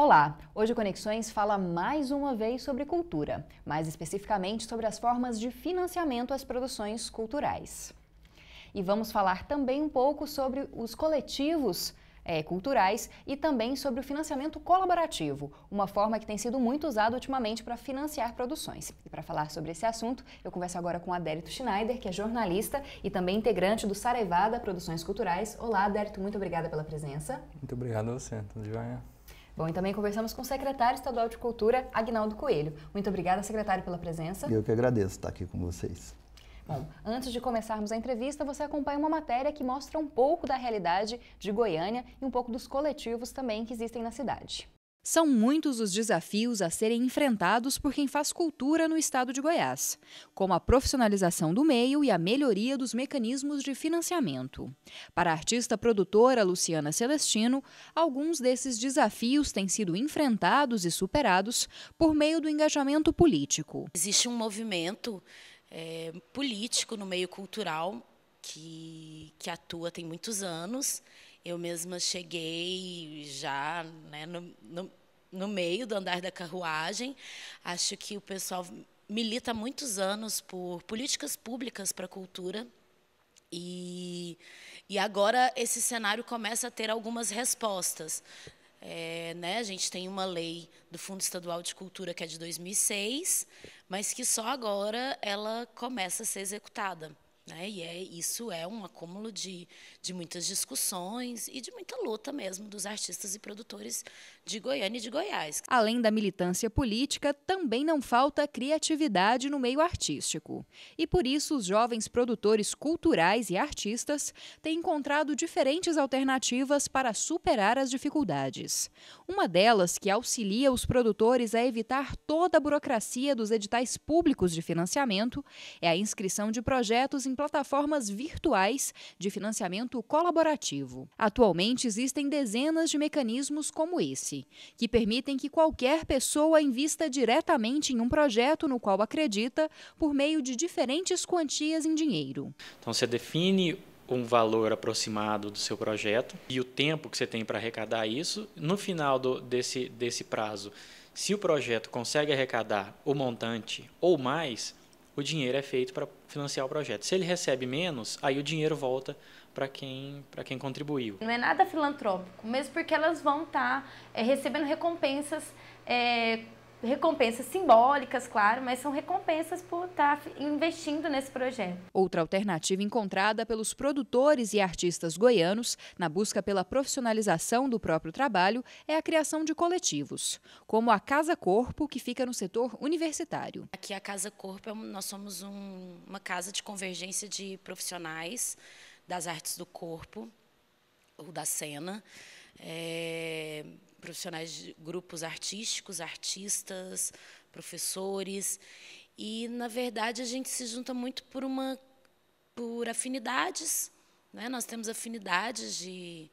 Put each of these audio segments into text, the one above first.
Olá! Hoje o Conexões fala mais uma vez sobre cultura, mais especificamente sobre as formas de financiamento às produções culturais. E vamos falar também um pouco sobre os coletivos culturais e também sobre o financiamento colaborativo, uma forma que tem sido muito usada ultimamente para financiar produções. E para falar sobre esse assunto, eu converso agora com Adérito Schneider, que é jornalista e também integrante do Sarevada Produções Culturais. Olá, Adérito, muito obrigada pela presença. Muito obrigado a você, tudo jóia? Bom, e também conversamos com o secretário estadual de Cultura, Aguinaldo Coelho. Muito obrigada, secretário, pela presença. Eu que agradeço estar aqui com vocês. Bom, antes de começarmos a entrevista, você acompanha uma matéria que mostra um pouco da realidade de Goiânia e um pouco dos coletivos também que existem na cidade. São muitos os desafios a serem enfrentados por quem faz cultura no estado de Goiás, como a profissionalização do meio e a melhoria dos mecanismos de financiamento. Para a artista produtora Luciana Celestino, alguns desses desafios têm sido enfrentados e superados por meio do engajamento político. Existe um movimento político no meio cultural que atua tem muitos anos. Eu mesma cheguei já no meio do andar da carruagem. Acho que o pessoal milita há muitos anos por políticas públicas para a cultura. E agora esse cenário começa a ter algumas respostas. A gente tem uma lei do Fundo Estadual de Cultura que é de 2006, mas que só agora ela começa a ser executada. E isso é um acúmulo de muitas discussões e de muita luta mesmo dos artistas e produtores de Goiânia e de Goiás. Além da militância política, também não falta criatividade no meio artístico. E por isso os jovens produtores culturais e artistas têm encontrado diferentes alternativas para superar as dificuldades. Uma delas, que auxilia os produtores a evitar toda a burocracia dos editais públicos de financiamento, é a inscrição de projetos em plataformas virtuais de financiamento colaborativo. Atualmente existem dezenas de mecanismos como esse, que permitem que qualquer pessoa invista diretamente em um projeto no qual acredita por meio de diferentes quantias em dinheiro. Então você define um valor aproximado do seu projeto e o tempo que você tem para arrecadar isso. No final desse prazo, se o projeto consegue arrecadar o montante ou mais, o dinheiro é feito para financiar o projeto. Se ele recebe menos, aí o dinheiro volta para quem contribuiu. Não é nada filantrópico, mesmo porque elas vão estar recebendo recompensas simbólicas, claro, mas são recompensas por estar investindo nesse projeto. Outra alternativa encontrada pelos produtores e artistas goianos na busca pela profissionalização do próprio trabalho é a criação de coletivos, como a Casa Corpo, que fica no setor universitário. Aqui a Casa Corpo, nós somos uma casa de convergência de profissionais das artes do corpo ou da cena, profissionais de grupos artísticos, artistas, professores, e na verdade a gente se junta muito por afinidades, né? Nós temos afinidades de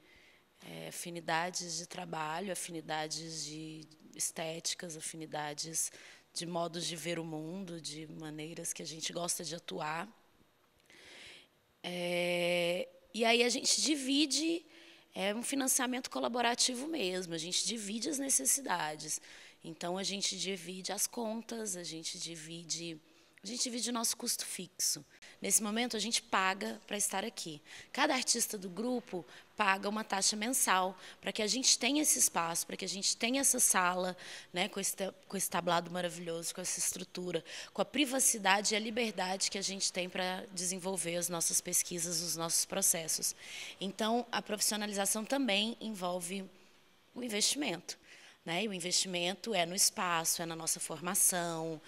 trabalho, afinidades de estéticas, afinidades de modos de ver o mundo, de maneiras que a gente gosta de atuar. E aí a gente divide, um financiamento colaborativo mesmo, a gente divide as necessidades. Então, a gente divide as contas, a gente divide o nosso custo fixo. Nesse momento, a gente paga para estar aqui. Cada artista do grupo paga uma taxa mensal para que a gente tenha esse espaço, para que a gente tenha essa sala, né, com esse tablado maravilhoso, com essa estrutura, com a privacidade e a liberdade que a gente tem para desenvolver as nossas pesquisas, os nossos processos. Então, a profissionalização também envolve o investimento, né? E o investimento é no espaço, é na nossa formação,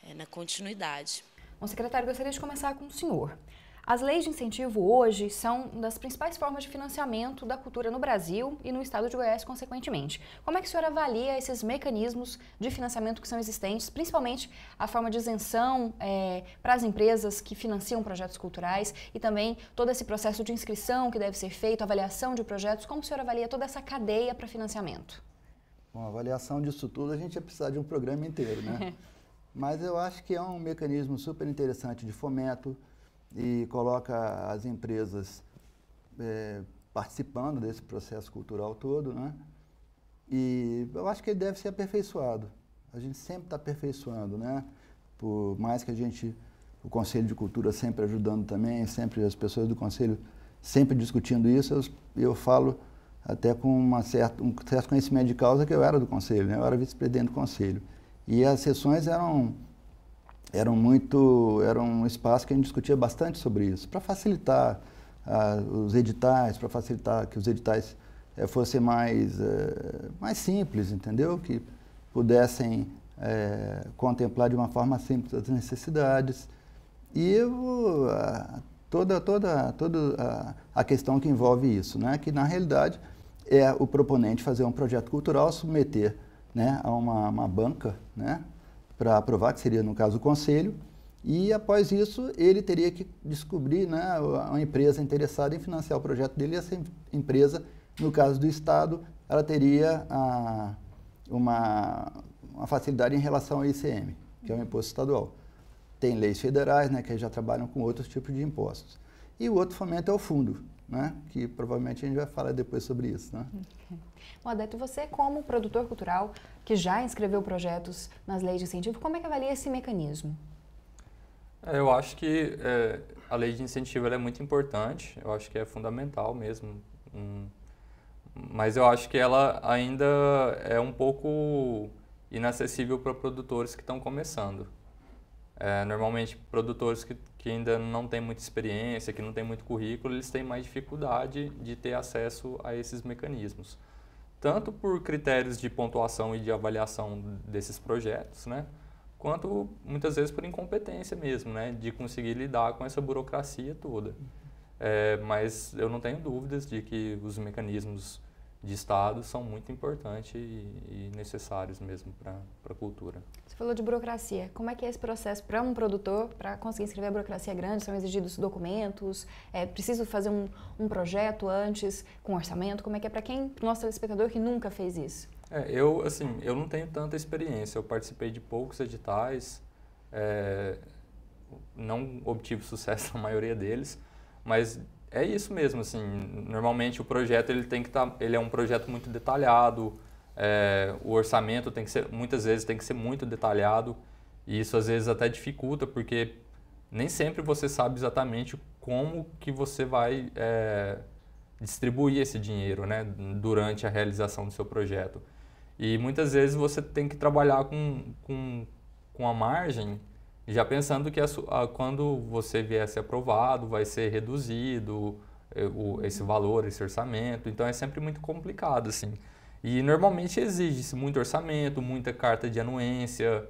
é na continuidade. Bom, secretário, gostaria de começar com o senhor. As leis de incentivo hoje são uma das principais formas de financiamento da cultura no Brasil e no estado de Goiás, consequentemente. Como é que o senhor avalia esses mecanismos de financiamento que são existentes, principalmente a forma de isenção para as empresas que financiam projetos culturais e também todo esse processo de inscrição que deve ser feito, avaliação de projetos? Como o senhor avalia toda essa cadeia para financiamento? Bom, a avaliação disso tudo a gente ia precisar de um programa inteiro, né? Mas eu acho que é um mecanismo super interessante de fomento e coloca as empresas participando desse processo cultural todo, né? E eu acho que ele deve ser aperfeiçoado. A gente sempre está aperfeiçoando, né? Por mais que o Conselho de Cultura sempre ajudando também, sempre as pessoas do Conselho sempre discutindo isso, eu falo até com um certo conhecimento de causa que eu era do Conselho, né? Eu era vice-presidente do Conselho. E as sessões eram um espaço que a gente discutia bastante sobre isso, para facilitar os editais, para facilitar que os editais fossem mais simples, entendeu? Que pudessem contemplar de uma forma simples as necessidades. E toda a questão que envolve isso, né? Que na realidade é o proponente fazer um projeto cultural, submeter, né, a uma banca, né, para aprovar, que seria no caso o conselho, e após isso ele teria que descobrir, né, uma empresa interessada em financiar o projeto dele, e essa empresa, no caso do Estado, ela teria uma facilidade em relação ao ICM, que é o imposto estadual. Tem leis federais, né, que já trabalham com outros tipos de impostos. E o outro fomento é o fundo, né, que provavelmente a gente vai falar depois sobre isso, né? Adalto, você como produtor cultural que já inscreveu projetos nas leis de incentivo, como é que avalia esse mecanismo? Eu acho que a lei de incentivo ela é muito importante, eu acho que é fundamental mesmo, mas eu acho que ela ainda é um pouco inacessível para produtores que estão começando. Normalmente, produtores que ainda não têm muita experiência, que não têm muito currículo, eles têm mais dificuldade de ter acesso a esses mecanismos. Tanto por critérios de pontuação e de avaliação desses projetos, né? Quanto muitas vezes por incompetência mesmo, né? De conseguir lidar com essa burocracia toda. Mas eu não tenho dúvidas de que os mecanismos de Estado são muito importantes e necessários mesmo para a cultura. Você falou de burocracia. Como é que é esse processo para um produtor, para conseguir inscrever a burocracia grande? São exigidos documentos? É preciso fazer um projeto antes, com orçamento? Como é que é para nosso telespectador que nunca fez isso? Eu não tenho tanta experiência. Eu participei de poucos editais, não obtive sucesso na maioria deles, mas é isso mesmo, assim, normalmente o projeto ele é um projeto muito detalhado, o orçamento muitas vezes tem que ser muito detalhado, e isso às vezes até dificulta, porque nem sempre você sabe exatamente como que você vai distribuir esse dinheiro, né, durante a realização do seu projeto. E muitas vezes você tem que trabalhar com a margem, já pensando que quando você vier a ser aprovado, vai ser reduzido esse valor, esse orçamento. Então, é sempre muito complicado, assim. E, normalmente, exige-se muito orçamento, muita carta de anuência.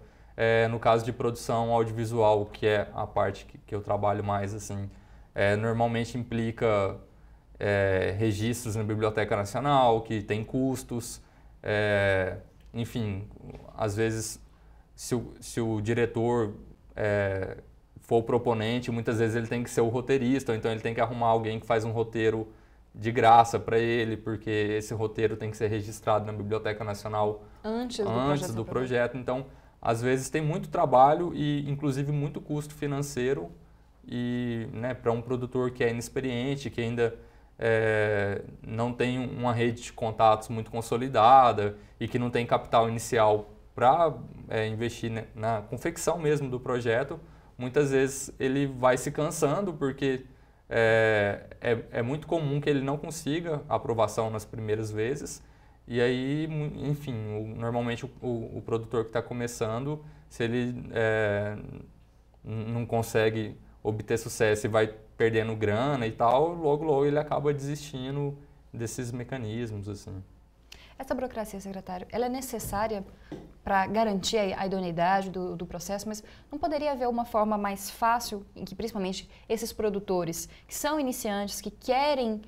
No caso de produção audiovisual, que é a parte que eu trabalho mais, assim, normalmente implica registros na Biblioteca Nacional, que tem custos. Enfim, às vezes, se o diretor for o proponente, muitas vezes ele tem que ser o roteirista, ou então ele tem que arrumar alguém que faz um roteiro de graça para ele, porque esse roteiro tem que ser registrado na Biblioteca Nacional antes do projeto. Então, às vezes tem muito trabalho e, inclusive, muito custo financeiro e, né, para um produtor que é inexperiente, que ainda não tem uma rede de contatos muito consolidada e que não tem capital inicial para investir na confecção mesmo do projeto, muitas vezes ele vai se cansando porque é muito comum que ele não consiga aprovação nas primeiras vezes e aí, enfim, normalmente o produtor que está começando, se ele não consegue obter sucesso e vai perdendo grana e tal, logo ele acaba desistindo desses mecanismos, assim. Essa burocracia, secretário, ela é necessária para garantir a idoneidade do processo, mas não poderia haver uma forma mais fácil em que, principalmente, esses produtores que são iniciantes, que querem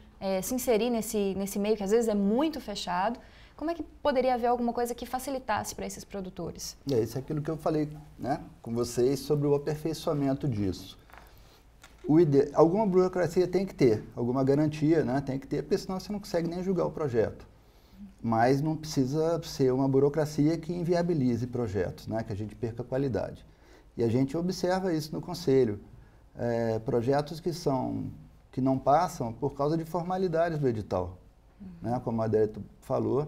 se inserir nesse meio que às vezes é muito fechado, como é que poderia haver alguma coisa que facilitasse para esses produtores? Isso é aquilo que eu falei, né, com vocês sobre o aperfeiçoamento disso. Alguma burocracia tem que ter, alguma garantia, né, tem que ter, porque senão você não consegue nem julgar o projeto. Mas não precisa ser uma burocracia que inviabilize projetos, né? Que a gente perca a qualidade. E a gente observa isso no Conselho. Projetos que não passam por causa de formalidades do edital. Né? Como a Adalto falou,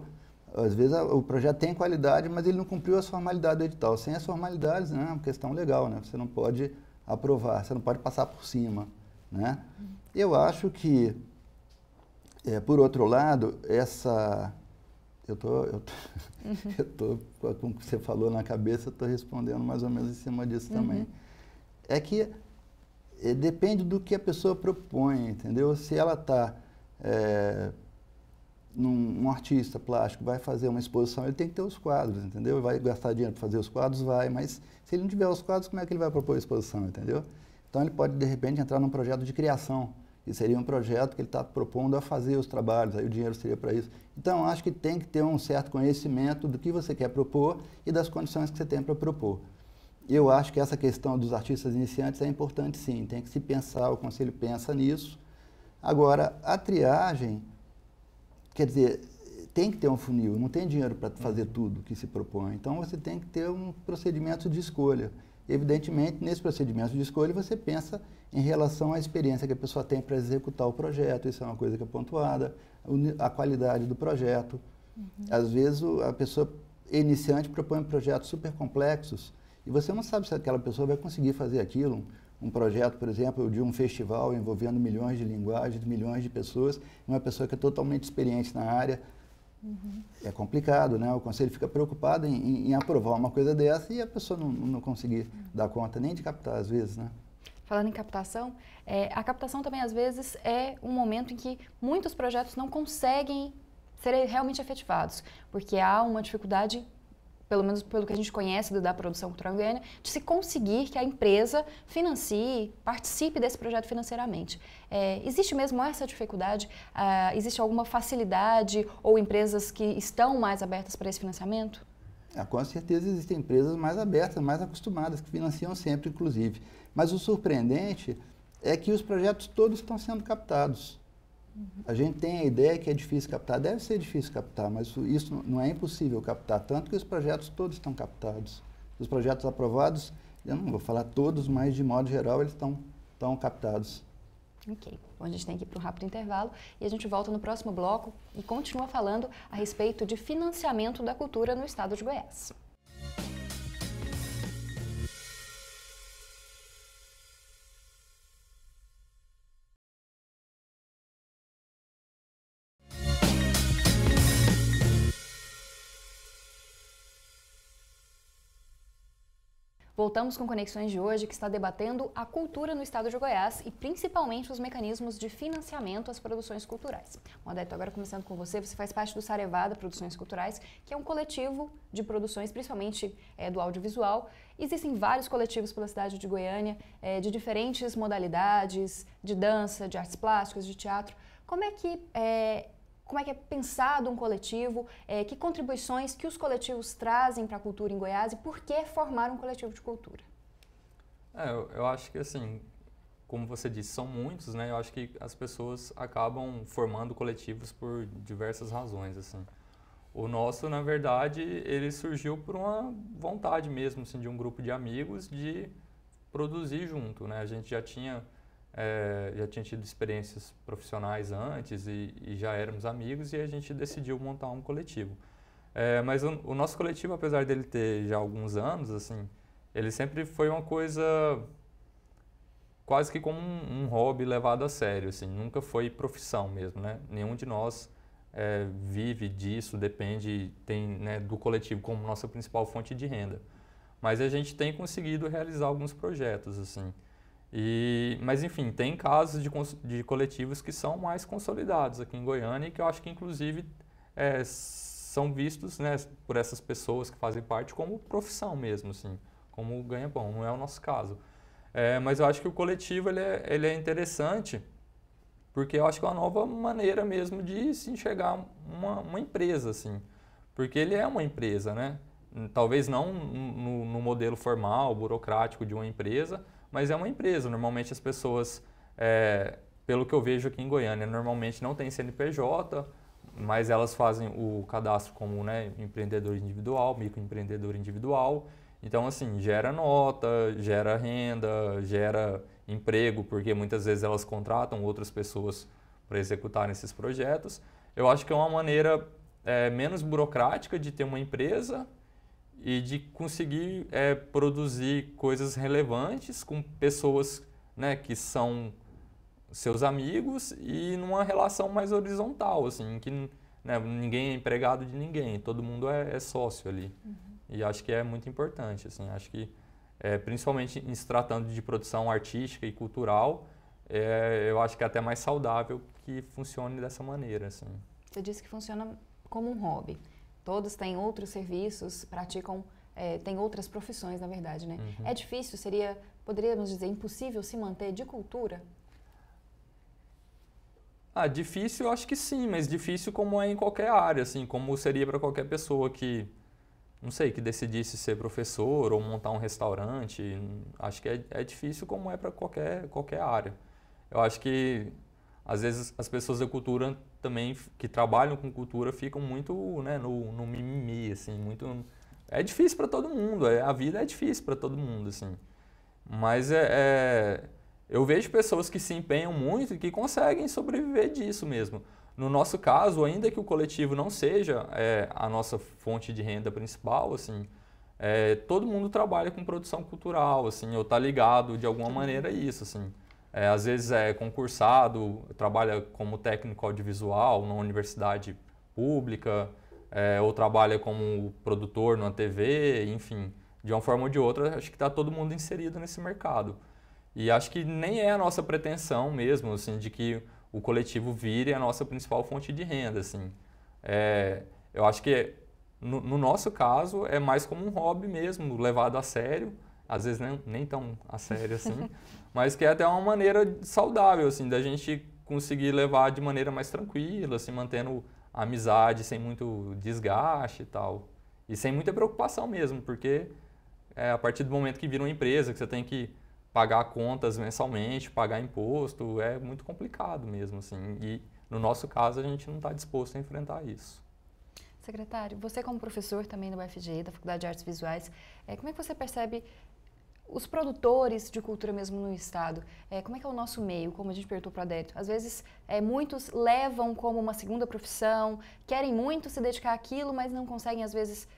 às vezes o projeto tem qualidade, mas ele não cumpriu as formalidades do edital. Sem as formalidades, né, é uma questão legal, né? Você não pode aprovar, você não pode passar por cima, né? Eu acho que, por outro lado, com o que você falou na cabeça, eu estou respondendo mais ou menos em cima disso também. É que depende do que a pessoa propõe, entendeu? Se ela está... um artista plástico vai fazer uma exposição, ele tem que ter os quadros, entendeu? Vai gastar dinheiro para fazer os quadros, vai, mas se ele não tiver os quadros, como é que ele vai propor a exposição, entendeu? Então ele pode, de repente, entrar num projeto de criação, e seria um projeto que ele está propondo a fazer os trabalhos, aí o dinheiro seria para isso. Então, eu acho que tem que ter um certo conhecimento do que você quer propor e das condições que você tem para propor. Eu acho que essa questão dos artistas iniciantes é importante, sim, tem que se pensar, o Conselho pensa nisso. Agora, a triagem, quer dizer, tem que ter um funil, não tem dinheiro para fazer tudo que se propõe. Então, você tem que ter um procedimento de escolha. Evidentemente, nesse procedimento de escolha, você pensa em relação à experiência que a pessoa tem para executar o projeto, isso é uma coisa que é pontuada, a qualidade do projeto. Às vezes, a pessoa iniciante propõe projetos super complexos e você não sabe se aquela pessoa vai conseguir fazer aquilo. Um projeto, por exemplo, de um festival envolvendo milhões de linguagens, milhões de pessoas, uma pessoa que é totalmente experiente na área. É complicado, né? O Conselho fica preocupado em aprovar uma coisa dessa e a pessoa não conseguir dar conta nem de captar, às vezes, né? Falando em captação, a captação também, às vezes, é um momento em que muitos projetos não conseguem ser realmente efetivados, porque há uma dificuldade, pelo menos pelo que a gente conhece da produção cultural em Goiânia, de se conseguir que a empresa financie, participe desse projeto financeiramente. Existe mesmo essa dificuldade? Existe alguma facilidade ou empresas que estão mais abertas para esse financiamento? Com certeza existem empresas mais abertas, mais acostumadas, que financiam sempre, inclusive. Mas o surpreendente é que os projetos todos estão sendo captados. A gente tem a ideia que é difícil captar, deve ser difícil captar, mas isso não é impossível captar, tanto que os projetos todos estão captados. Os projetos aprovados, eu não vou falar todos, mas de modo geral eles estão captados. Ok, bom, a gente tem que ir para um rápido intervalo e a gente volta no próximo bloco e continua falando a respeito de financiamento da cultura no estado de Goiás. Voltamos com Conexões de hoje, que está debatendo a cultura no estado de Goiás e principalmente os mecanismos de financiamento às produções culturais. Modesto, agora começando com você, você faz parte do Sarevada Produções Culturais, que é um coletivo de produções, principalmente do audiovisual. Existem vários coletivos pela cidade de Goiânia, de diferentes modalidades, de dança, de artes plásticas, de teatro. Como é que é pensado um coletivo, que contribuições que os coletivos trazem para a cultura em Goiás e por que formar um coletivo de cultura? Eu acho que, assim, como você disse, são muitos, né? Eu acho que as pessoas acabam formando coletivos por diversas razões, assim. O nosso, na verdade, ele surgiu por uma vontade mesmo, assim, de um grupo de amigos de produzir junto, né? A gente já tinha tido experiências profissionais antes e já éramos amigos e a gente decidiu montar um coletivo. Mas o nosso coletivo, apesar dele ter já alguns anos, assim, ele sempre foi uma coisa quase que como um hobby levado a sério, assim, nunca foi profissão mesmo, né? Nenhum de nós vive disso, tem, né, do coletivo como nossa principal fonte de renda. Mas a gente tem conseguido realizar alguns projetos, assim. Mas, enfim, tem casos de coletivos que são mais consolidados aqui em Goiânia e que eu acho que, inclusive, são vistos, né, por essas pessoas que fazem parte como profissão mesmo, assim, como ganha-pão. Não é o nosso caso. Mas eu acho que o coletivo ele é interessante porque eu acho que é uma nova maneira mesmo de se enxergar uma empresa, assim. Porque ele é uma empresa, né? Talvez não no modelo formal, burocrático de uma empresa, mas é uma empresa. Normalmente as pessoas, pelo que eu vejo aqui em Goiânia, normalmente não tem CNPJ, mas elas fazem o cadastro como, né, empreendedor individual, microempreendedor individual. Então, assim, gera nota, gera renda, gera emprego, porque muitas vezes elas contratam outras pessoas para executarem esses projetos. Eu acho que é uma maneira menos burocrática de ter uma empresa e de conseguir produzir coisas relevantes com pessoas, né, que são seus amigos e numa relação mais horizontal, assim, que, né, ninguém é empregado de ninguém, todo mundo é sócio ali. E acho que é muito importante, assim, acho que principalmente em se tratando de produção artística e cultural, eu acho que é até mais saudável que funcione dessa maneira, assim. Você disse que funciona como um hobby. Todos têm outros serviços, praticam, têm outras profissões, na verdade, né? É difícil, poderíamos dizer, impossível se manter de cultura? Difícil eu acho que sim, mas difícil como é em qualquer área, assim, como seria para qualquer pessoa que, não sei, que decidisse ser professor ou montar um restaurante. Acho que é difícil como é para qualquer área. Eu acho que, às vezes, as pessoas da cultura também, que trabalham com cultura, ficam muito, né, no mimimi, assim, muito... É difícil para todo mundo, a vida é difícil para todo mundo, assim. Mas eu vejo pessoas que se empenham muito e que conseguem sobreviver disso mesmo. No nosso caso, ainda que o coletivo não seja a nossa fonte de renda principal, assim, todo mundo trabalha com produção cultural, assim, ou está ligado de alguma maneira a isso, assim. Às vezes é concursado, trabalha como técnico audiovisual numa universidade pública, ou trabalha como produtor numa TV, enfim, de uma forma ou de outra, acho que está todo mundo inserido nesse mercado. E acho que nem é a nossa pretensão mesmo, assim, de que o coletivo vire a nossa principal fonte de renda, assim. Eu acho que, no nosso caso, é mais como um hobby mesmo, levado a sério, às vezes nem tão a sério assim, mas que é até uma maneira saudável, assim, da gente conseguir levar de maneira mais tranquila, assim, mantendo a amizade sem muito desgaste e tal. E sem muita preocupação mesmo, porque a partir do momento que vira uma empresa, que você tem que pagar contas mensalmente, pagar imposto, é muito complicado mesmo, assim. E no nosso caso a gente não está disposto a enfrentar isso. Secretário, você como professor também da UFG, da Faculdade de Artes Visuais, como é que você percebe os produtores de cultura mesmo no Estado? Como é que é o nosso meio, como a gente perguntou para o Adélio? Às vezes, muitos levam como uma segunda profissão, querem muito se dedicar àquilo, mas não conseguem, às vezes,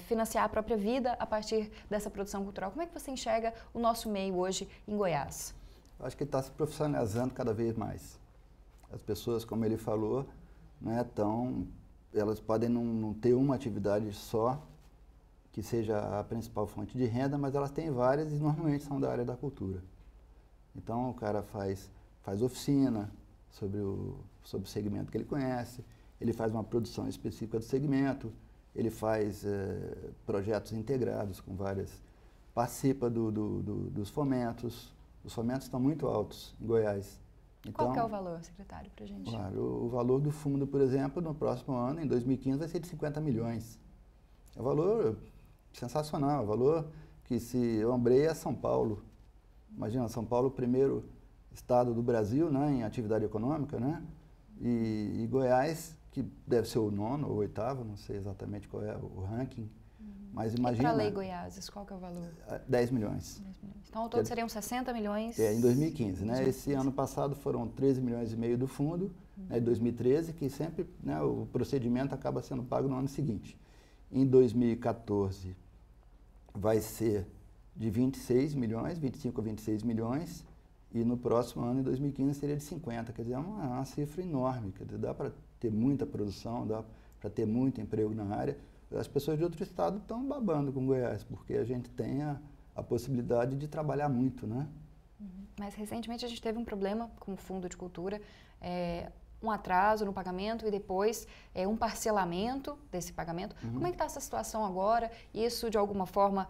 financiar a própria vida a partir dessa produção cultural. Como é que você enxerga o nosso meio hoje em Goiás? Acho que está se profissionalizando cada vez mais. As pessoas, como ele falou, né, elas podem não ter uma atividade só, que seja a principal fonte de renda, mas elas têm várias e normalmente são da área da cultura. Então o cara faz oficina sobre o segmento que ele conhece, ele faz uma produção específica do segmento, ele faz projetos integrados com várias... participa dos fomentos. Os fomentos estão muito altos em Goiás. Então, qual que é o valor, secretário, para a gente? Claro, o valor do fundo, por exemplo, no próximo ano, em 2015, vai ser de 50 milhões. É um valor sensacional, é um valor que se ombreia São Paulo. Imagina, São Paulo, o primeiro estado do Brasil, né, em atividade econômica, né? E Goiás, que deve ser o 9º ou 8º, não sei exatamente qual é o ranking, mas imagina... E para a Lei Goiás, qual que é o valor? 10 milhões. 10 milhões. Então, ao todo seriam 60 milhões? Em 2015, né? Esse ano passado foram 13 milhões e meio do fundo, né, de 2013, que sempre, né, o procedimento acaba sendo pago no ano seguinte. Em 2014 vai ser de 26 milhões, 25 a 26 milhões, e no próximo ano, em 2015, seria de 50, quer dizer, é uma cifra enorme, quer dizer, dá para ter muita produção, dá para ter muito emprego na área. As pessoas de outro estado estão babando com Goiás, porque a gente tem a possibilidade de trabalhar muito, né? Mas recentemente a gente teve um problema com o Fundo de Cultura, um atraso no pagamento e depois um parcelamento desse pagamento. Como é que está essa situação agora? Isso, de alguma forma,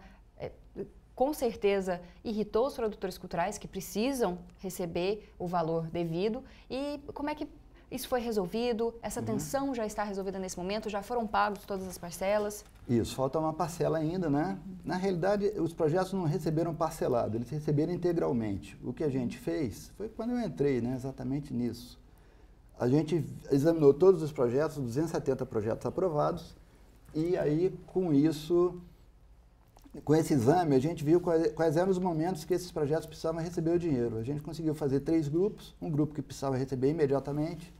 com certeza irritou os produtores culturais que precisam receber o valor devido. E como é que isso foi resolvido? Essa tensão já está resolvida nesse momento? Já foram pagos todas as parcelas? Isso, falta uma parcela ainda, né? Na realidade, os projetos não receberam parcelado, eles receberam integralmente. O que a gente fez foi quando eu entrei, né, exatamente nisso. A gente examinou todos os projetos, 270 projetos aprovados, e aí, com isso, com esse exame, a gente viu quais eram os momentos que esses projetos precisavam receber o dinheiro. A gente conseguiu fazer 3 grupos, um grupo que precisava receber imediatamente,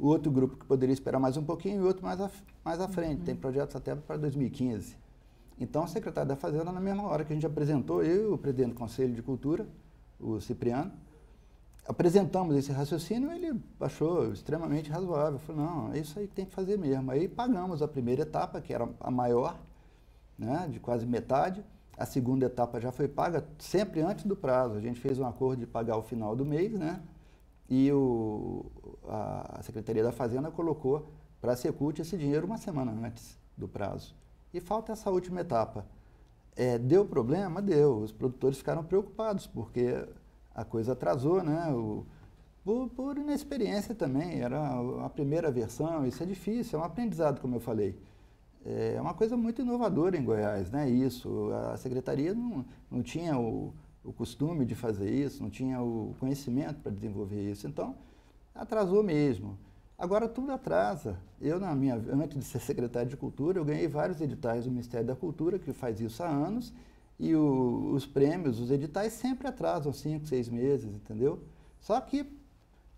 o outro grupo que poderia esperar mais um pouquinho e o outro mais à frente. Tem projetos até para 2015. Então, o secretário da Fazenda, na mesma hora que a gente apresentou, eu e o presidente do Conselho de Cultura, o Cipriano, apresentamos esse raciocínio, ele achou extremamente razoável. Falou, não, é isso aí que tem que fazer mesmo. Aí pagamos a primeira etapa, que era a maior, né, de quase metade. A segunda etapa já foi paga sempre antes do prazo. A gente fez um acordo de pagar ao final do mês, né? E a Secretaria da Fazenda colocou para a Secult esse dinheiro uma semana antes do prazo. E falta essa última etapa. Deu problema? Deu. Os produtores ficaram preocupados, porque a coisa atrasou, né? Por inexperiência também. Era a primeira versão, isso é difícil, é um aprendizado, como eu falei. É uma coisa muito inovadora em Goiás, né? Isso. A Secretaria não tinha o costume de fazer isso, não tinha o conhecimento para desenvolver isso. Então, atrasou mesmo. Agora tudo atrasa. Eu, antes de ser secretário de Cultura, eu ganhei vários editais do Ministério da Cultura, que faz isso há anos, e os prêmios, os editais sempre atrasam 5, 6 meses, entendeu? Só que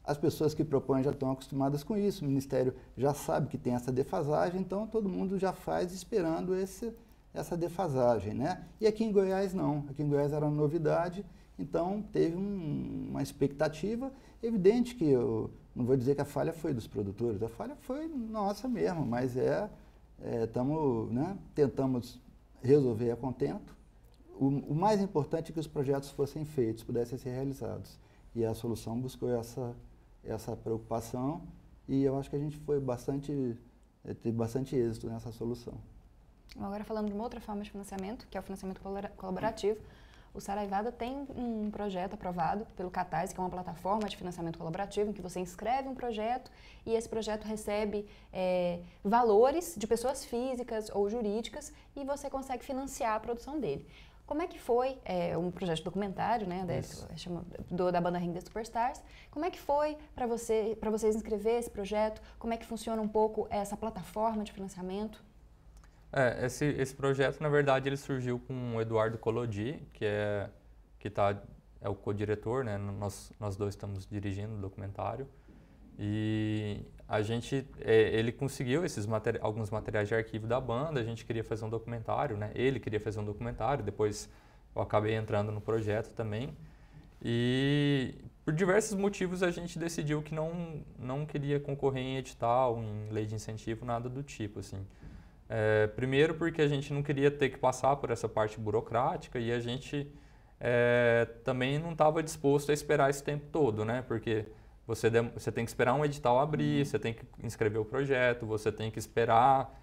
as pessoas que propõem já estão acostumadas com isso, o Ministério já sabe que tem essa defasagem, então todo mundo já faz esperando essa defasagem, né? E aqui em Goiás não, aqui em Goiás era uma novidade, então teve uma expectativa. Evidente que eu não vou dizer que a falha foi dos produtores, a falha foi nossa mesmo, mas tentamos resolver a contento. O mais importante é que os projetos fossem feitos, pudessem ser realizados. E a solução buscou essa preocupação e eu acho que a gente teve bastante êxito nessa solução. Agora falando de uma outra forma de financiamento, que é o financiamento colaborativo, o Saraivada tem um projeto aprovado pelo Catarse, que é uma plataforma de financiamento colaborativo, em que você inscreve um projeto e esse projeto recebe valores de pessoas físicas ou jurídicas e você consegue financiar a produção dele. Como é que foi um projeto de documentário, né, da banda Ring the Superstars? Como é que foi para vocês inscrever esse projeto? Como é que funciona um pouco essa plataforma de financiamento? Esse projeto, na verdade, ele surgiu com o Eduardo Collodi, que é o co-diretor, né? Nós dois estamos dirigindo o documentário. E ele conseguiu alguns materiais de arquivo da banda, a gente queria fazer um documentário, né? Ele queria fazer um documentário, depois eu acabei entrando no projeto também. E por diversos motivos a gente decidiu que não queria concorrer em edital, em lei de incentivo, nada do tipo, assim. Primeiro porque a gente não queria ter que passar por essa parte burocrática e a gente também não estava disposto a esperar esse tempo todo, né? Porque você tem que esperar um edital abrir, você tem que inscrever o projeto, você tem que esperar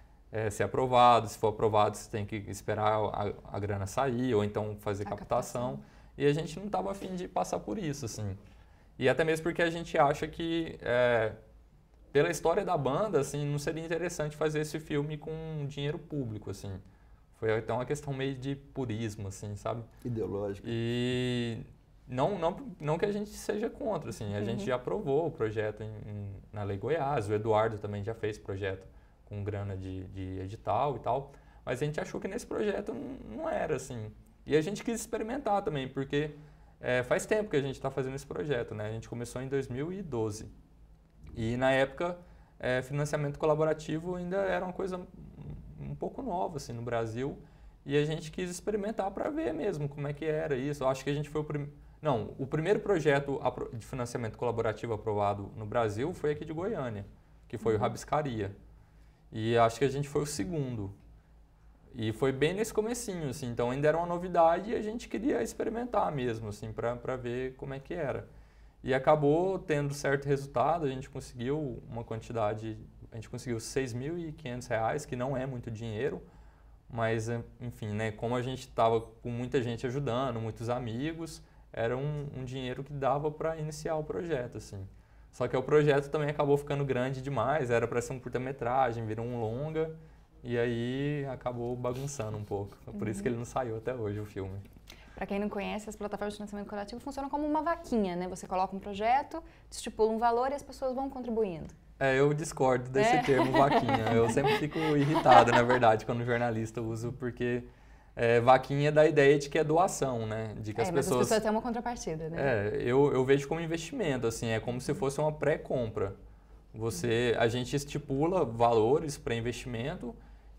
ser aprovado. Se for aprovado, você tem que esperar a grana sair ou então fazer captação. E a gente não estava a fim de passar por isso, assim. E até mesmo porque a gente acha que, pela história da banda, assim, não seria interessante fazer esse filme com dinheiro público, assim. Foi até uma questão meio de purismo, assim, sabe? Ideológico. E não que a gente seja contra, assim, a gente já aprovou o projeto na Lei Goiás, o Eduardo também já fez projeto com grana de edital e tal, mas a gente achou que nesse projeto não era, assim. E a gente quis experimentar também, porque faz tempo que a gente está fazendo esse projeto, né? A gente começou em 2012. E na época, financiamento colaborativo ainda era uma coisa um pouco nova, assim, no Brasil, e a gente quis experimentar para ver mesmo como é que era isso. Eu acho que a gente foi o primeiro projeto de financiamento colaborativo aprovado no Brasil foi aqui de Goiânia, que foi o Rabiscaria. E acho que a gente foi o segundo. E foi bem nesse comecinho, assim, então ainda era uma novidade e a gente queria experimentar mesmo, assim, para ver como é que era. E acabou tendo certo resultado, a gente conseguiu R$ 6.500, que não é muito dinheiro, mas, enfim, né, como a gente estava com muita gente ajudando, muitos amigos, era um dinheiro que dava para iniciar o projeto, assim. Só que o projeto também acabou ficando grande demais, era para ser um curta-metragem, virou um longa, e aí acabou bagunçando um pouco. Por isso que ele não saiu até hoje, o filme. Para quem não conhece, as plataformas de financiamento coletivo funcionam como uma vaquinha, né? Você coloca um projeto, estipula um valor e as pessoas vão contribuindo. Eu discordo desse termo vaquinha. Eu sempre fico irritado, na verdade, quando o jornalista usa, porque vaquinha dá a ideia de que é doação, né? De que mas as pessoas têm uma contrapartida, né? Eu vejo como investimento, assim, é como se fosse uma pré-compra. A gente estipula valores para investimento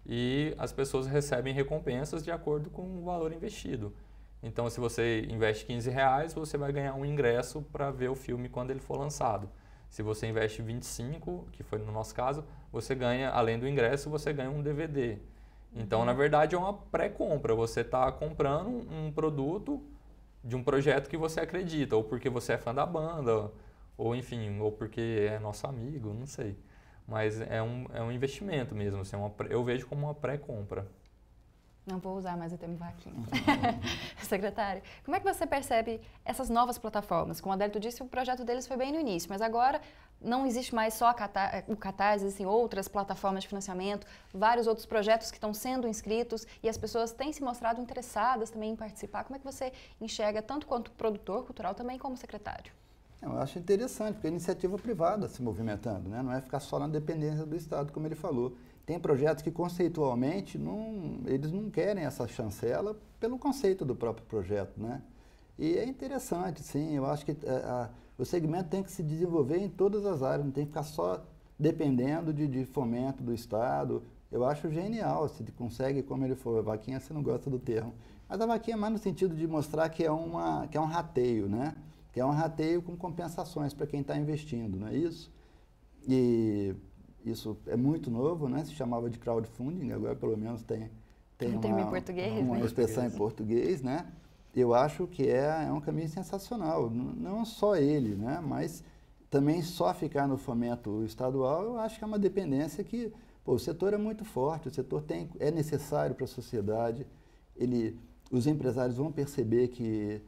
e as pessoas recebem recompensas de acordo com o valor investido. Então, se você investe R$15, você vai ganhar um ingresso para ver o filme quando ele for lançado. Se você investe 25, que foi no nosso caso, você ganha, além do ingresso, você ganha um DVD. Então, na verdade, é uma pré-compra. Você está comprando um produto de um projeto que você acredita, ou porque você é fã da banda, ou enfim, ou porque é nosso amigo, não sei. Mas é um investimento mesmo, assim, eu vejo como uma pré-compra. Não vou usar mais o termo vaquinha. Secretário, como é que você percebe essas novas plataformas? Como o Adélio disse, o projeto deles foi bem no início, mas agora não existe mais só o Catarse, existem outras plataformas de financiamento, vários outros projetos que estão sendo inscritos e as pessoas têm se mostrado interessadas também em participar. Como é que você enxerga, tanto quanto produtor cultural, também como secretário? Eu acho interessante, porque é iniciativa privada se movimentando, né? Não é ficar só na dependência do Estado, como ele falou. Tem projetos que conceitualmente eles não querem essa chancela pelo conceito do próprio projeto, né? E é interessante, sim, eu acho que o segmento tem que se desenvolver em todas as áreas, não tem que ficar só dependendo de fomento do Estado. Eu acho genial, se consegue, como ele falou, a vaquinha você não gosta do termo, mas a vaquinha é mais no sentido de mostrar que é um rateio, né? Que é um rateio com compensações para quem está investindo, não é isso? E isso é muito novo, né? Se chamava de crowdfunding, agora pelo menos tem um termo em português, uma expressão em português, né? Eu acho que é um caminho sensacional, não só ele, né? Mas também só ficar no fomento estadual, eu acho que é uma dependência que, o setor é muito forte, o setor é necessário para a sociedade, os empresários vão perceber que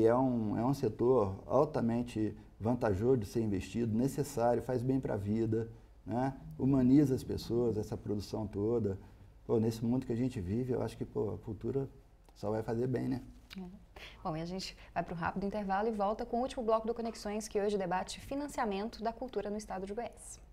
é um setor altamente vantajoso de ser investido, necessário, faz bem para a vida, né? Humaniza as pessoas, essa produção toda. Nesse mundo que a gente vive, eu acho que a cultura só vai fazer bem, né? Bom, e a gente vai para um rápido intervalo e volta com o último bloco do Conexões, que hoje debate financiamento da cultura no estado de Goiás.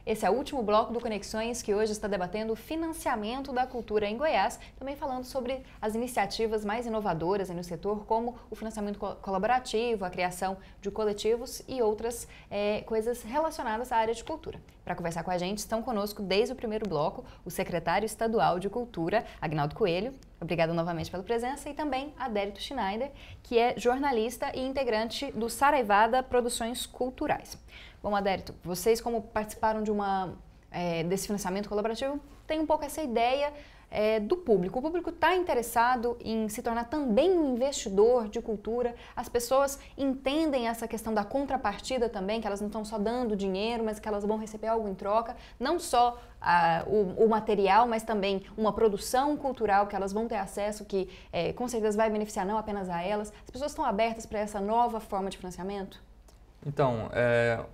Esse é o último bloco do Conexões, que hoje está debatendo o financiamento da cultura em Goiás, também falando sobre as iniciativas mais inovadoras no setor, como o financiamento colaborativo, a criação de coletivos e outras coisas relacionadas à área de cultura. Para conversar com a gente, estão conosco desde o primeiro bloco o secretário estadual de Cultura, Agnaldo Coelho. Obrigada novamente pela presença, e também Adélio Schneider, que é jornalista e integrante do Saraivada Produções Culturais. Bom, Adélio, vocês como participaram desse financiamento colaborativo, têm um pouco essa ideia do público. O público está interessado em se tornar também um investidor de cultura. As pessoas entendem essa questão da contrapartida também, que elas não estão só dando dinheiro, mas que elas vão receber algo em troca. Não só o material, mas também uma produção cultural que elas vão ter acesso, que com certeza vai beneficiar não apenas a elas. As pessoas estão abertas para essa nova forma de financiamento? Então,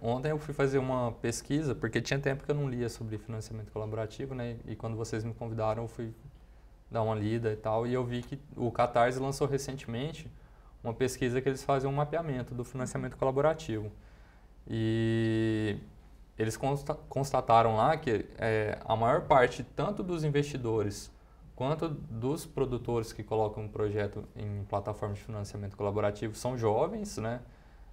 ontem eu fui fazer uma pesquisa, porque tinha tempo que eu não lia sobre financiamento colaborativo, né? E quando vocês me convidaram, eu fui dar uma lida e tal, e eu vi que o Catarse lançou recentemente uma pesquisa que eles fazem um mapeamento do financiamento colaborativo. E eles constataram lá que a maior parte, tanto dos investidores quanto dos produtores que colocam um projeto em plataforma de financiamento colaborativo, são jovens, né?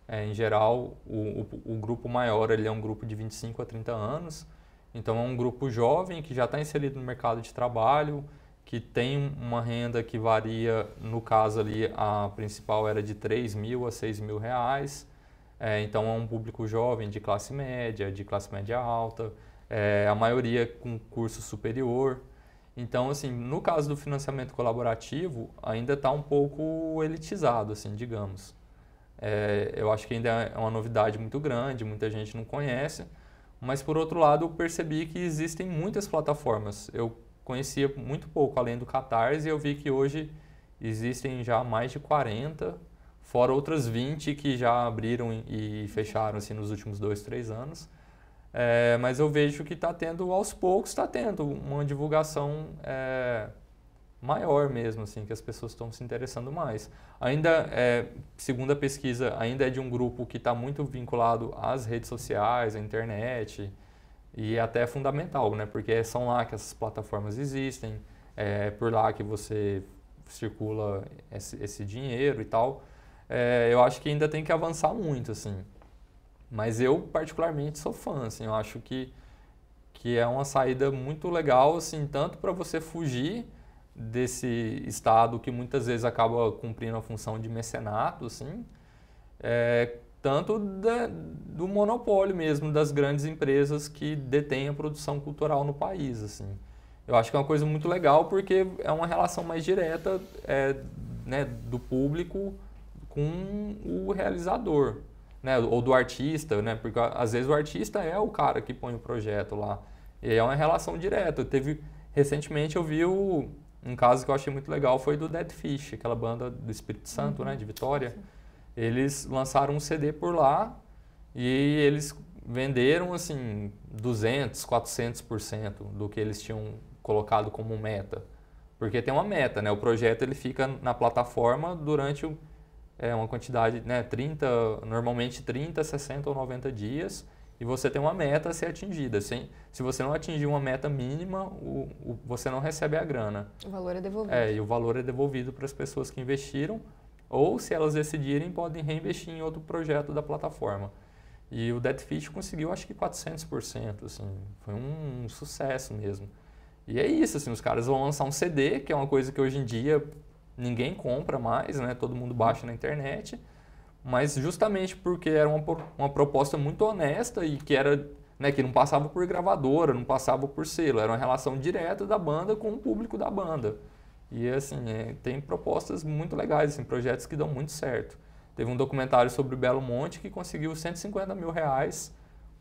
Em geral, o grupo maior ele é um grupo de 25 a 30 anos, então é um grupo jovem que já está inserido no mercado de trabalho, que tem uma renda que varia, no caso ali, a principal era de R$3.000 a R$6.000, então é um público jovem de classe média alta, a maioria com curso superior. Então, assim, no caso do financiamento colaborativo, ainda está um pouco elitizado, assim, digamos. Eu acho que ainda é uma novidade muito grande, muita gente não conhece, mas por outro lado eu percebi que existem muitas plataformas. Eu conhecia muito pouco além do Catarse e eu vi que hoje existem já mais de 40, fora outras 20 que já abriram e fecharam assim, nos últimos 2, 3 anos. Mas eu vejo que está tendo, aos poucos, está tendo uma divulgação maior mesmo, assim, que as pessoas estão se interessando mais. Ainda, segundo a pesquisa, ainda é de um grupo que está muito vinculado às redes sociais, à internet, e até é fundamental, né? Porque são lá que essas plataformas existem, é por lá que você circula esse dinheiro e tal. Eu acho que ainda tem que avançar muito, assim. Mas eu, particularmente, sou fã, assim, eu acho que é uma saída muito legal, assim, tanto para você fugir desse estado que muitas vezes acaba cumprindo a função de mecenato, assim, tanto do monopólio mesmo das grandes empresas que detêm a produção cultural no país, assim. Eu acho que é uma coisa muito legal porque é uma relação mais direta né, do público com o realizador, né, ou do artista, né, porque às vezes o artista é o cara que põe o projeto lá. E é uma relação direta. Recentemente eu vi um caso que eu achei muito legal, foi do Dead Fish, aquela banda do Espírito Santo, né, de Vitória. Eles lançaram um CD por lá e eles venderam assim 200, 400% do que eles tinham colocado como meta. Porque tem uma meta, né? O projeto ele fica na plataforma durante uma quantidade, né, normalmente 30, 60 ou 90 dias. E você tem uma meta a ser atingida. Se você não atingir uma meta mínima, você não recebe a grana. O valor é devolvido. E o valor é devolvido para as pessoas que investiram, ou se elas decidirem, podem reinvestir em outro projeto da plataforma. E o Dead Fish conseguiu, acho que 400%, assim, foi um sucesso mesmo. E é isso, assim, os caras vão lançar um CD, que é uma coisa que hoje em dia ninguém compra mais, né? Todo mundo baixa na internet. Mas justamente porque era uma proposta muito honesta e que era, né, que não passava por gravadora, não passava por selo, era uma relação direta da banda com o público da banda. E assim, tem propostas muito legais, assim, projetos que dão muito certo. Teve um documentário sobre o Belo Monte que conseguiu R$150 mil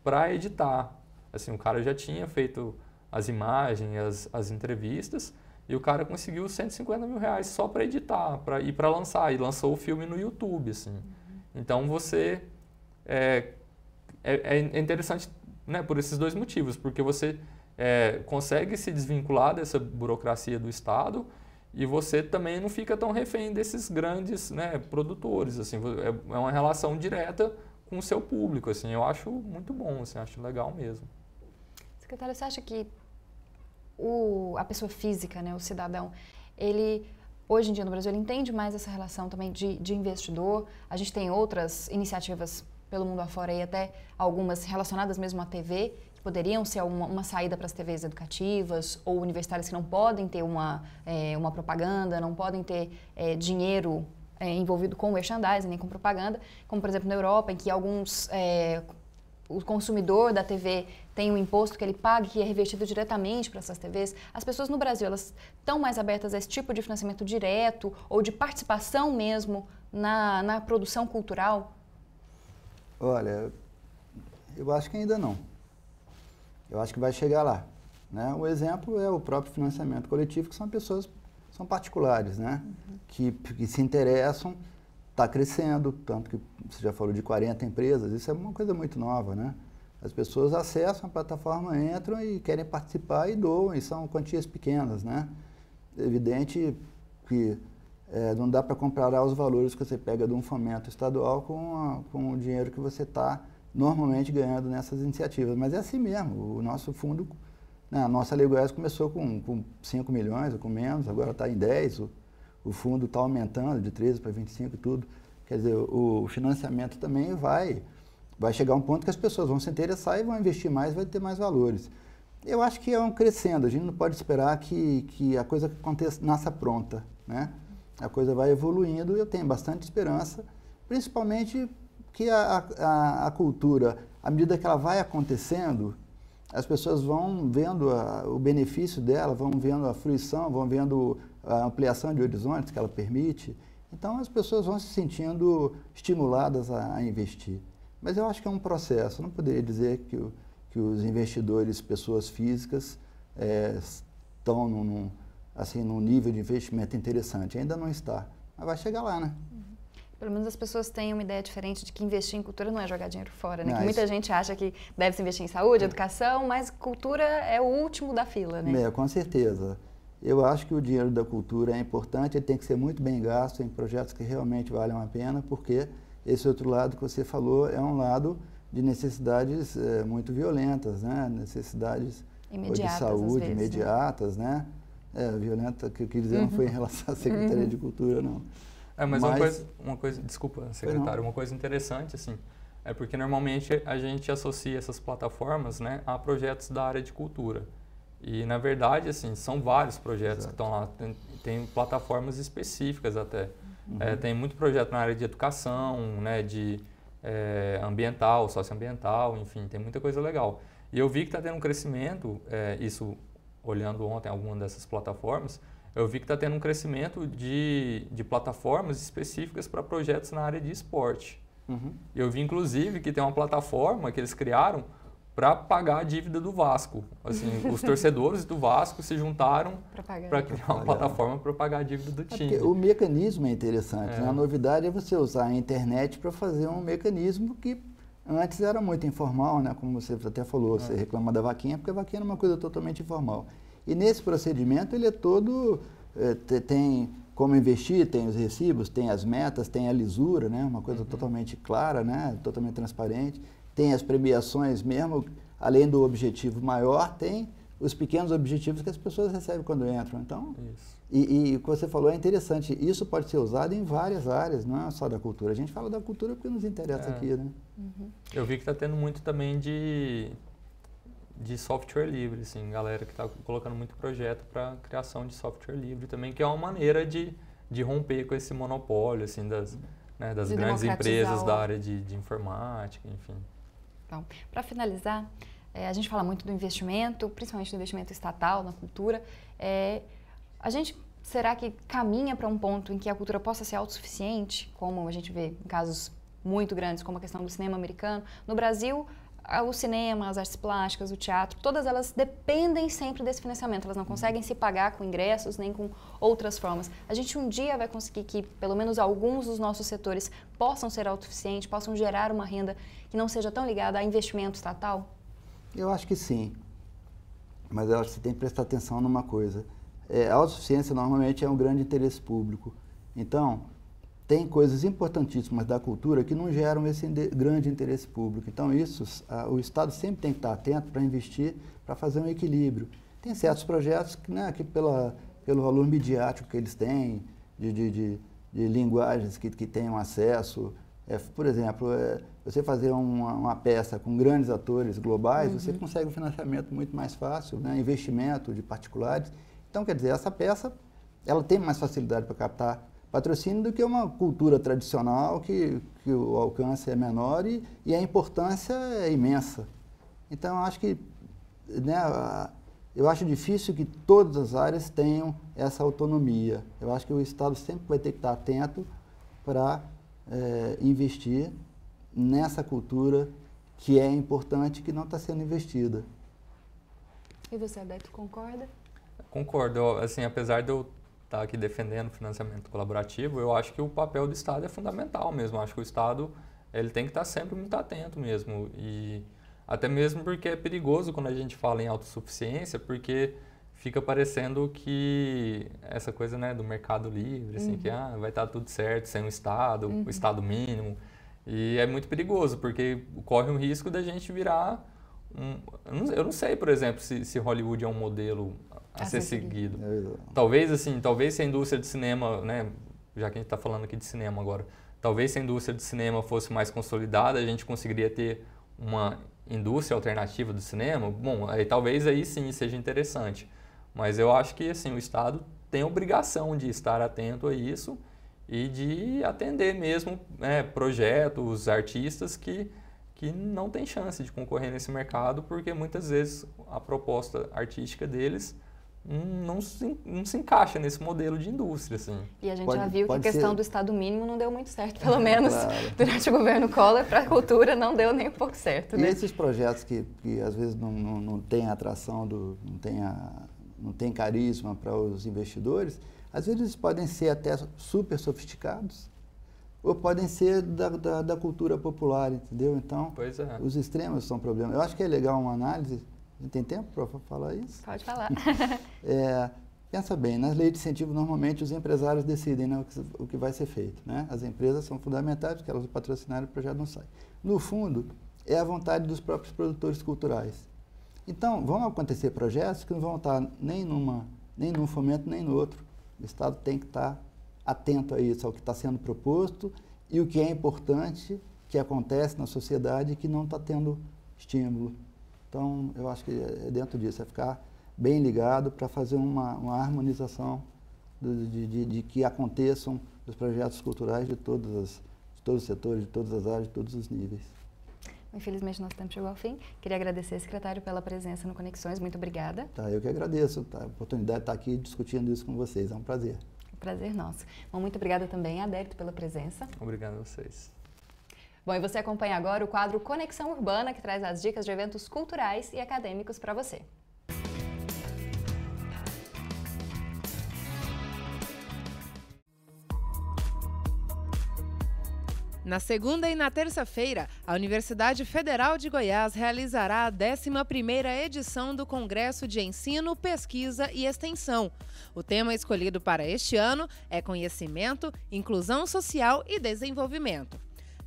para editar. Assim, o cara já tinha feito as imagens, as entrevistas, e o cara conseguiu R$150 mil só para editar, para lançar, e lançou o filme no YouTube, assim. Então você é interessante, né, por esses dois motivos, porque você consegue se desvincular dessa burocracia do Estado e você também não fica tão refém desses grandes, né, produtores, assim, é uma relação direta com o seu público, assim, eu acho muito bom, assim, acho legal mesmo. Secretário, você acha que a pessoa física, né, o cidadão, ele hoje em dia no Brasil ele entende mais essa relação também de investidor? A gente tem outras iniciativas pelo mundo afora e até algumas relacionadas mesmo à TV, que poderiam ser uma saída para as TVs educativas ou universitárias que não podem ter uma propaganda, não podem ter dinheiro envolvido com merchandising, nem com propaganda, como por exemplo na Europa, em que o consumidor da TV tem um imposto que ele paga, que é revertido diretamente para essas TVs. As pessoas no Brasil, elas estão mais abertas a esse tipo de financiamento direto ou de participação mesmo na produção cultural? Olha, eu acho que ainda não. Eu acho que vai chegar lá, né? O exemplo é o próprio financiamento coletivo, que são particulares, né? Que se interessam. Está crescendo, tanto que você já falou de 40 empresas, isso é uma coisa muito nova, né? As pessoas acessam a plataforma, entram e querem participar e doam, e são quantias pequenas, né? É evidente que não dá para comparar os valores que você pega de um fomento estadual com o dinheiro que você está normalmente ganhando nessas iniciativas, mas é assim mesmo, o nosso fundo, né, a nossa Lei Goiás começou com 5 milhões ou com menos, agora está em 10, o fundo está aumentando de 13 para 25 e tudo. Quer dizer, o financiamento também vai chegar a um ponto que as pessoas vão se interessar e vão investir mais, vai ter mais valores. Eu acho que é um crescendo, a gente não pode esperar que a coisa nasça pronta, né? A coisa vai evoluindo e eu tenho bastante esperança, principalmente que a cultura, à medida que ela vai acontecendo, as pessoas vão vendo o benefício dela, vão vendo a fruição, vão vendo a ampliação de horizontes que ela permite. Então, as pessoas vão se sentindo estimuladas a investir. Mas eu acho que é um processo. Eu não poderia dizer que os investidores, pessoas físicas, estão num nível de investimento interessante. Ainda não está, mas vai chegar lá, né? Pelo menos as pessoas têm uma ideia diferente de que investir em cultura não é jogar dinheiro fora, né? Que muita gente acha que deve se investir em saúde, educação, mas cultura é o último da fila, né? Com certeza. eu acho que o dinheiro da cultura é importante, ele tem que ser muito bem gasto em projetos que realmente valham a pena, porque esse outro lado que você falou é um lado de necessidades muito violentas, né? Necessidades de saúde, vezes, imediatas, né? Violenta, que eu quis dizer, não foi em relação à Secretaria de Cultura, não. Mas uma coisa, desculpa, secretário, uma coisa interessante, assim, é porque normalmente a gente associa essas plataformas, né, a projetos da área de cultura. E, na verdade, assim, são vários projetos que estão lá. Tem plataformas específicas até. Tem muito projeto na área de educação, né, de ambiental, socioambiental, enfim, tem muita coisa legal. E eu vi que está tendo um crescimento, isso olhando ontem alguma dessas plataformas, eu vi que está tendo um crescimento de plataformas específicas para projetos na área de esporte. Eu vi, inclusive, que tem uma plataforma que eles criaram para pagar a dívida do Vasco. Assim, os torcedores do Vasco se juntaram para criar uma plataforma para pagar a dívida do time. O mecanismo é interessante. Né? A novidade é você usar a internet para fazer um mecanismo que antes era muito informal, né? Como você até falou, você reclama da vaquinha, porque a vaquinha era uma coisa totalmente informal. E nesse procedimento ele é todo, tem como investir, tem os recibos, tem as metas, tem a lisura, né? Uma coisa totalmente clara, né? Totalmente transparente. Tem as premiações mesmo, além do objetivo maior, tem os pequenos objetivos que as pessoas recebem quando entram. Então, e o que você falou é interessante, isso pode ser usado em várias áreas, não é só da cultura. A gente fala da cultura porque nos interessa aqui, né? Eu vi que está tendo muito também de software livre, assim, galera que está colocando muito projeto para criação de software livre também, que é uma maneira de romper com esse monopólio, assim, das grandes empresas da área de informática, enfim. Então, para finalizar, a gente fala muito do investimento, principalmente do investimento estatal na cultura. A gente, será que caminha para um ponto em que a cultura possa ser autossuficiente, como a gente vê em casos muito grandes, como a questão do cinema americano? No Brasil, o cinema, as artes plásticas, o teatro, todas elas dependem sempre desse financiamento. Elas não conseguem se pagar com ingressos nem com outras formas. A gente um dia vai conseguir que pelo menos alguns dos nossos setores possam ser autossuficientes, possam gerar uma renda que não seja tão ligada a investimento estatal? Eu acho que sim. Mas eu acho que você tem que prestar atenção numa coisa. A autossuficiência normalmente é um grande interesse público. Então, tem coisas importantíssimas da cultura que não geram esse grande interesse público. Então, o Estado sempre tem que estar atento para investir, para fazer um equilíbrio. Tem certos projetos que, né, que pelo valor midiático que eles têm, de linguagens que tenham acesso. Por exemplo, você fazer uma peça com grandes atores globais, você consegue um financiamento muito mais fácil, né, investimento de particulares. Então, quer dizer, essa peça ela tem mais facilidade para captar patrocínio do que uma cultura tradicional que o alcance é menor e a importância é imensa. Então, eu acho que, né, eu acho difícil que todas as áreas tenham essa autonomia. Eu acho que o Estado sempre vai ter que estar atento para investir nessa cultura que é importante e que não está sendo investida. E você, Adélio, concorda? Concordo. Assim, apesar de eu estar aqui defendendo o financiamento colaborativo, eu acho que o papel do Estado é fundamental mesmo. Eu acho que o Estado ele tem que estar sempre muito atento mesmo. E até mesmo porque é perigoso quando a gente fala em autossuficiência, porque fica parecendo que essa coisa, né, do mercado livre, assim, que vai estar tudo certo sem o Estado, o Estado mínimo. E é muito perigoso, porque corre um risco da gente virar eu não sei, por exemplo, se Hollywood é um modelo a ser seguido. Talvez, assim, se a indústria de cinema, né, já que a gente está falando aqui de cinema agora, talvez se a indústria de cinema fosse mais consolidada, a gente conseguiria ter uma indústria alternativa do cinema. Bom, talvez aí sim seja interessante. Mas eu acho que, assim, o Estado tem a obrigação de estar atento a isso e de atender mesmo, né, projetos, artistas que não têm chance de concorrer nesse mercado, porque muitas vezes a proposta artística deles não se encaixa nesse modelo de indústria, assim. E a gente já viu que a questão do Estado mínimo não deu muito certo, pelo menos durante o governo Collor, para a cultura não deu nem um pouco certo. Né? E esses projetos que às vezes não têm atração, não tem carisma para os investidores, às vezes eles podem ser até super sofisticados, ou podem ser da cultura popular, entendeu? Então, os extremos são problemas. Eu acho que é legal uma análise. Tem tempo para falar isso? Pode falar. Pensa bem, nas leis de incentivo, normalmente os empresários decidem, né, o que vai ser feito, né? As empresas são fundamentais, porque elas patrocinarem o projeto não sai. No fundo, é a vontade dos próprios produtores culturais. Então, vão acontecer projetos que não vão estar nem num fomento, nem no outro. O Estado tem que estar atento a isso, ao que está sendo proposto e o que é importante, que acontece na sociedade e que não está tendo estímulo. Então, eu acho que é dentro disso, é ficar bem ligado para fazer uma harmonização de que aconteçam os projetos culturais de todos os setores, de todas as áreas, de todos os níveis. Infelizmente, nosso tempo chegou ao fim. Queria agradecer, secretário, pela presença no Conexões. Muito obrigada. Tá, eu que agradeço, tá, a oportunidade de estar aqui discutindo isso com vocês. É um prazer. Prazer nosso. Bom, muito obrigada também, Adérito, pela presença. Obrigado a vocês. Bom, e você acompanha agora o quadro Conexão Urbana, que traz as dicas de eventos culturais e acadêmicos para você. Na segunda e na terça-feira, a Universidade Federal de Goiás realizará a 11ª edição do Congresso de Ensino, Pesquisa e Extensão. O tema escolhido para este ano é Conhecimento, Inclusão Social e Desenvolvimento.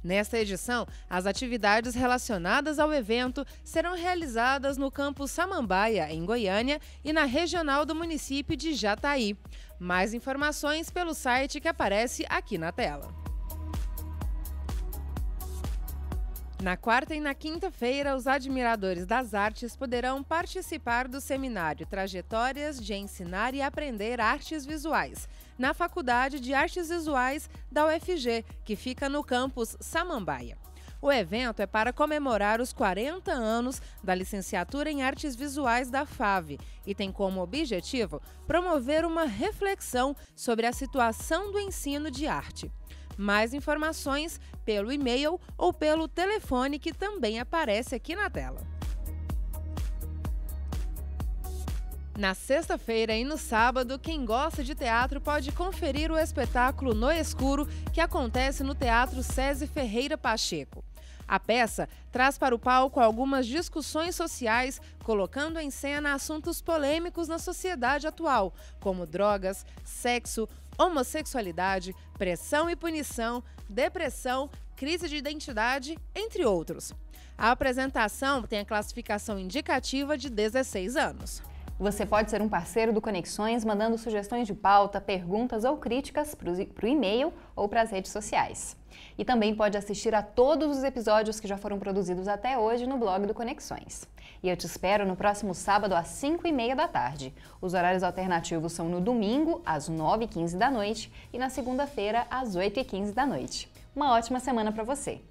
Nesta edição, as atividades relacionadas ao evento serão realizadas no campus Samambaia, em Goiânia, e na regional do município de Jataí. Mais informações pelo site que aparece aqui na tela. Na quarta e na quinta-feira, os admiradores das artes poderão participar do seminário Trajetórias de Ensinar e Aprender Artes Visuais, na Faculdade de Artes Visuais da UFG, que fica no campus Samambaia. O evento é para comemorar os 40 anos da licenciatura em Artes Visuais da FAV e tem como objetivo promover uma reflexão sobre a situação do ensino de arte. Mais informações pelo e-mail ou pelo telefone que também aparece aqui na tela. Na sexta-feira e no sábado, quem gosta de teatro pode conferir o espetáculo No Escuro, que acontece no Teatro César Ferreira Pacheco. A peça traz para o palco algumas discussões sociais, colocando em cena assuntos polêmicos na sociedade atual, como drogas, sexo, homossexualidade, pressão e punição, depressão, crise de identidade, entre outros. A apresentação tem a classificação indicativa de 16 anos. Você pode ser um parceiro do Conexões mandando sugestões de pauta, perguntas ou críticas para o e-mail ou para as redes sociais. E também pode assistir a todos os episódios que já foram produzidos até hoje no blog do Conexões. E eu te espero no próximo sábado às 5h30 da tarde. Os horários alternativos são no domingo, às 9h15 da noite e na segunda-feira, às 8h15 da noite. Uma ótima semana para você!